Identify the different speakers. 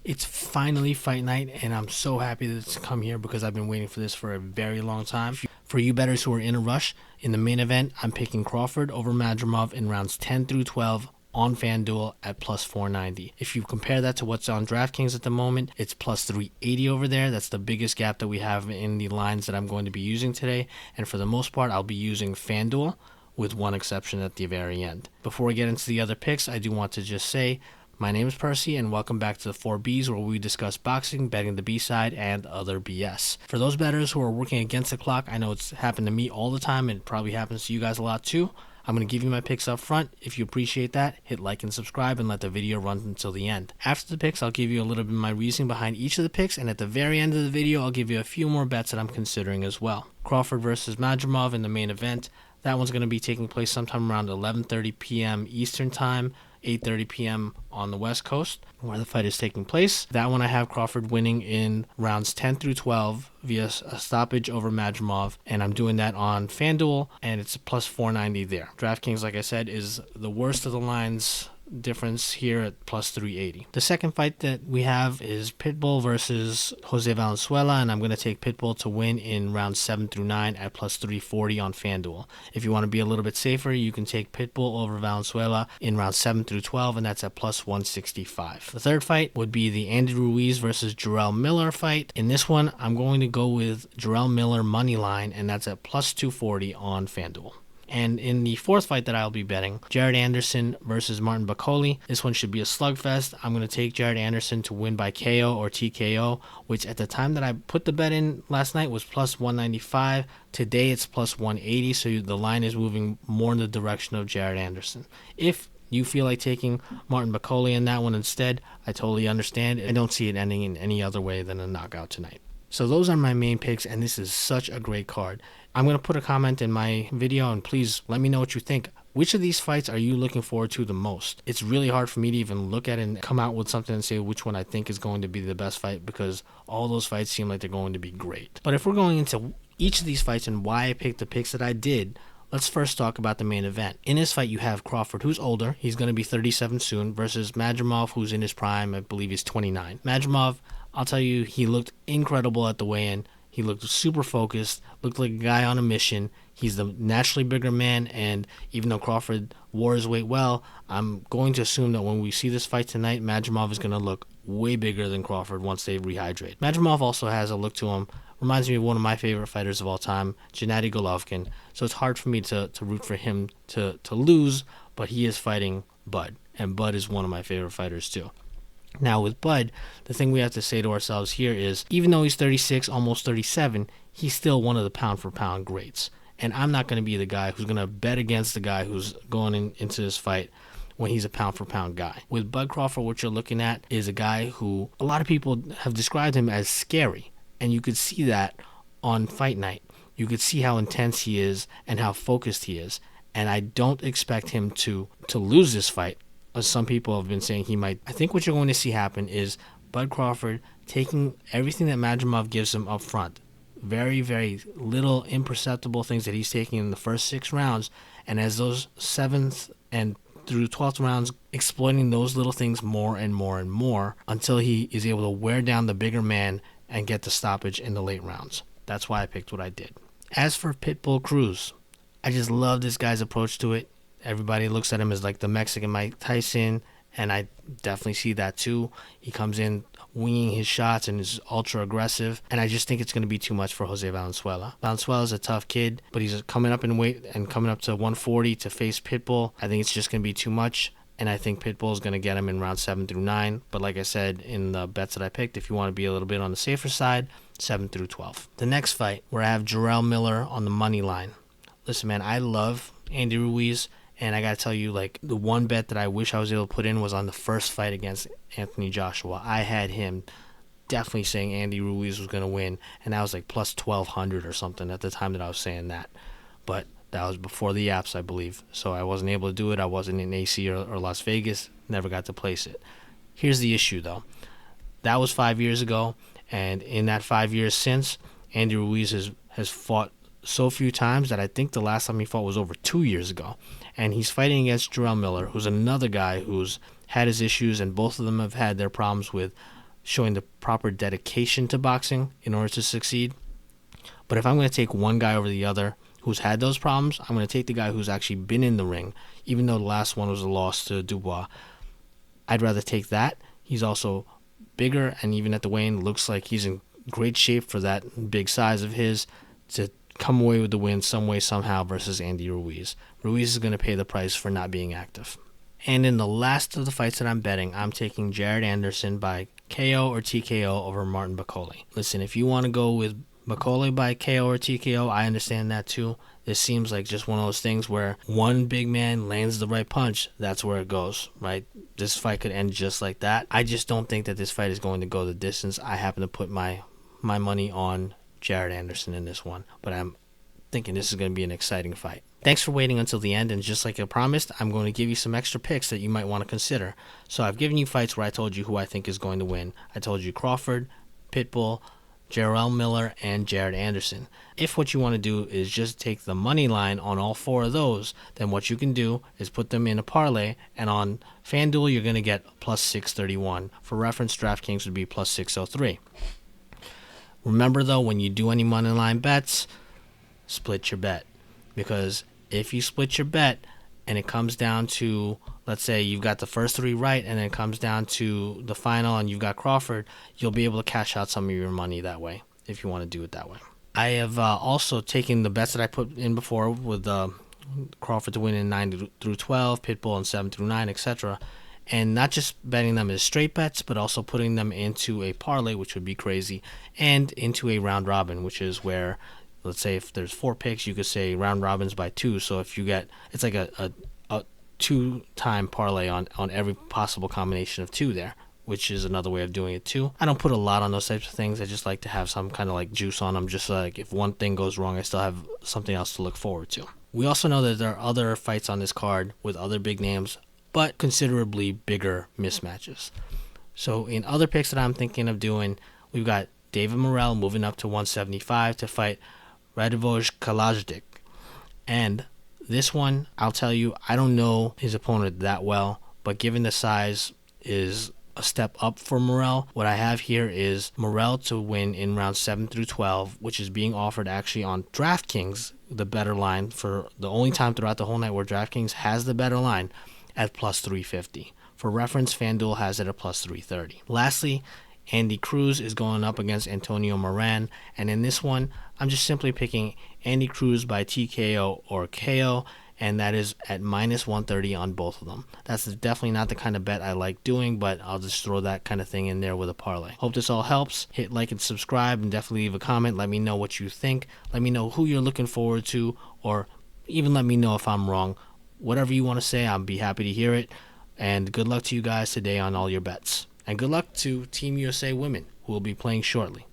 Speaker 1: It's finally fight night, and I'm so happy that it's come here because I've been waiting for this for a very long time. For you bettors who are in a rush, in the main event, I'm picking Crawford over Madrimov in rounds 10 through 12 on FanDuel at plus 490. If you compare that to what's on DraftKings at the moment, it's plus 380 over there. That's the biggest gap that we have in the lines that I'm going to be using today. And for the most part, I'll be using FanDuel, with one exception at the very end. Before we get into the other picks, I do want to just say, my name is Percy, and welcome back to the 4Bs, where we discuss boxing, betting the B-side, and other BS. For those bettors who are working against the clock, I know it's happened to me all the time, and it probably happens to you guys a lot too. I'm going to give you my picks up front. If you appreciate that, hit like and subscribe and let the video run until the end. After the picks, I'll give you a little bit of my reasoning behind each of the picks, and at the very end of the video, I'll give you a few more bets that I'm considering as well. Crawford versus Madrimov in the main event. That one's going to be taking place sometime around 11:30 p.m. Eastern Time, 8:30 p.m. on the West Coast, where the fight is taking place. That one I have Crawford winning in rounds 10 through 12 via a stoppage over Madrimov, and I'm doing that on FanDuel, and it's plus 490 there. DraftKings, like I said, is the worst of the lines difference here at plus 380. The second fight that we have is Pitbull versus Jose Valenzuela, and I'm going to take Pitbull to win in rounds 7 through 9 at plus 340 on FanDuel. If you want to be a little bit safer, you can take Pitbull over Valenzuela in rounds 7 through 12, and that's at plus 165. The third fight would be the Andy Ruiz versus Jarrell Miller fight. In this one, I'm going to go with Jarrell Miller money line, and that's at plus 240 on FanDuel. And in the fourth fight that I'll be betting, Jared Anderson versus Martin Bakole. This one should be a slugfest. I'm going to take Jared Anderson to win by KO or TKO, which at the time that I put the bet in last night was plus 195. Today it's plus 180, so the line is moving more in the direction of Jared Anderson. If you feel like taking Martin Bakole in that one instead, I totally understand. I don't see it ending in any other way than a knockout tonight. So those are my main picks, and this is such a great card. I'm going to put a comment in my video, and please let me know what you think. Which of these fights are you looking forward to the most? It's really hard for me to even look at it and come out with something and say which one I think is going to be the best fight, because all those fights seem like they're going to be great. But if we're going into each of these fights and why I picked the picks that I did, let's first talk about the main event. In this fight, you have Crawford, who's older. He's going to be 37 soon, versus Madrimov, who's in his prime. I believe he's 29. Madrimov, I'll tell you, he looked incredible at the weigh-in. He looked super focused, looked like a guy on a mission. He's the naturally bigger man, and even though Crawford wore his weight well, I'm going to assume that when we see this fight tonight, Madrimov is going to look way bigger than Crawford once they rehydrate. Madrimov also has a look to him. Reminds me of one of my favorite fighters of all time, Gennady Golovkin. So it's hard for me to root for him to lose, but he is fighting Bud, and Bud is one of my favorite fighters too. Now with Bud, the thing we have to say to ourselves here is, even though he's 36, almost 37, he's still one of the pound-for-pound greats. And I'm not going to be the guy who's going to bet against the guy who's going into this fight when he's a pound-for-pound guy. With Bud Crawford, what you're looking at is a guy who a lot of people have described him as scary. And you could see that on fight night. You could see how intense he is and how focused he is. And I don't expect him to lose this fight. Some people have been saying he might. I think what you're going to see happen is Bud Crawford taking everything that Madrimov gives him up front. Very, very little imperceptible things that he's taking in the first 6 rounds. And as those 7th and through 12th rounds, exploiting those little things more and more and more until he is able to wear down the bigger man and get the stoppage in the late rounds. That's why I picked what I did. As for Pitbull Cruz, I just love this guy's approach to it. Everybody looks at him as like the Mexican Mike Tyson, and I definitely see that too. He comes in winging his shots and is ultra aggressive, and I just think it's going to be too much for Jose Valenzuela. Valenzuela's a tough kid, but he's coming up in weight and coming up to 140 to face Pitbull. I think it's just going to be too much, and I think Pitbull is going to get him in rounds 7 through 9. But like I said in the bets that I picked, if you want to be a little bit on the safer side, 7 through 12. The next fight, where I have Jarrell Miller on the money line. Listen, man, I love Andy Ruiz. And I got to tell you, like, the one bet that I wish I was able to put in was on the first fight against Anthony Joshua. I had him definitely saying Andy Ruiz was going to win, and that was like plus 1,200 or something at the time that I was saying that. But that was before the apps, I believe. So I wasn't able to do it. I wasn't in AC or Las Vegas. Never got to place it. Here's the issue, though. That was 5 years ago, and in that 5 years since, Andy Ruiz has fought so few times that I think the last time he fought was over 2 years ago. And he's fighting against Jarrell Miller, who's another guy who's had his issues, and both of them have had their problems with showing the proper dedication to boxing in order to succeed. But if I'm going to take one guy over the other who's had those problems, I'm going to take the guy who's actually been in the ring, even though the last one was a loss to Dubois. I'd rather take that. He's also bigger, and even at the weigh-in, looks like he's in great shape for that big size of his to come away with the win some way, somehow versus Andy Ruiz. Ruiz is going to pay the price for not being active. And in the last of the fights that I'm betting, I'm taking Jared Anderson by KO or TKO over Martin Bakole. Listen, if you want to go with Bakole by KO or TKO, I understand that too. This seems like just one of those things where one big man lands the right punch, that's where it goes, right? This fight could end just like that. I just don't think that this fight is going to go the distance. I happen to put my money on Jared Anderson in this one, but I'm thinking this is going to be an exciting fight. Thanks for waiting until the end, and just like I promised, I'm going to give you some extra picks that you might want to consider. So I've given you fights where I told you who I think is going to win. I told you Crawford, Pitbull, Jarrell Miller, and Jared Anderson. If what you want to do is just take the money line on all four of those, then what you can do is put them in a parlay, and on FanDuel you're going to get plus 631. For reference, DraftKings would be plus 603. Remember though, when you do any money line bets, split your bet. Because if you split your bet and it comes down to, let's say you've got the first three right and then it comes down to the final and you've got Crawford, you'll be able to cash out some of your money that way if you want to do it that way. I have also taken the bets that I put in before with Crawford to win in 9 through 12, Pitbull in 7 through 9, etc. And not just betting them as straight bets, but also putting them into a parlay, which would be crazy, and into a round robin, which is where, let's say if there's 4 picks, you could say round robins by 2. So if you get, it's like a 2-time parlay on every possible combination of 2 there, which is another way of doing it too. I don't put a lot on those types of things. I just like to have some kind of like juice on them, just like if one thing goes wrong, I still have something else to look forward to. We also know that there are other fights on this card with other big names, but considerably bigger mismatches. So in other picks that I'm thinking of doing, we've got David Morrell moving up to 175 to fight Radivoj Kalajdzic. And this one, I'll tell you, I don't know his opponent that well, but given the size is a step up for Morrell, what I have here is Morrell to win in rounds 7 through 12, which is being offered actually on DraftKings, the better line, for the only time throughout the whole night where DraftKings has the better line, at plus 350. For reference, FanDuel has it at plus 330. Lastly, Andy Cruz is going up against Antonio Moran, and in this one, I'm just simply picking Andy Cruz by TKO or KO, and that is at minus 130 on both of them. That's definitely not the kind of bet I like doing, but I'll just throw that kind of thing in there with a parlay. Hope this all helps. Hit like and subscribe, and definitely leave a comment. Let me know what you think. Let me know who you're looking forward to, or even let me know if I'm wrong. Whatever you want to say, I'll be happy to hear it. And good luck to you guys today on all your bets. And good luck to Team USA Women, who will be playing shortly.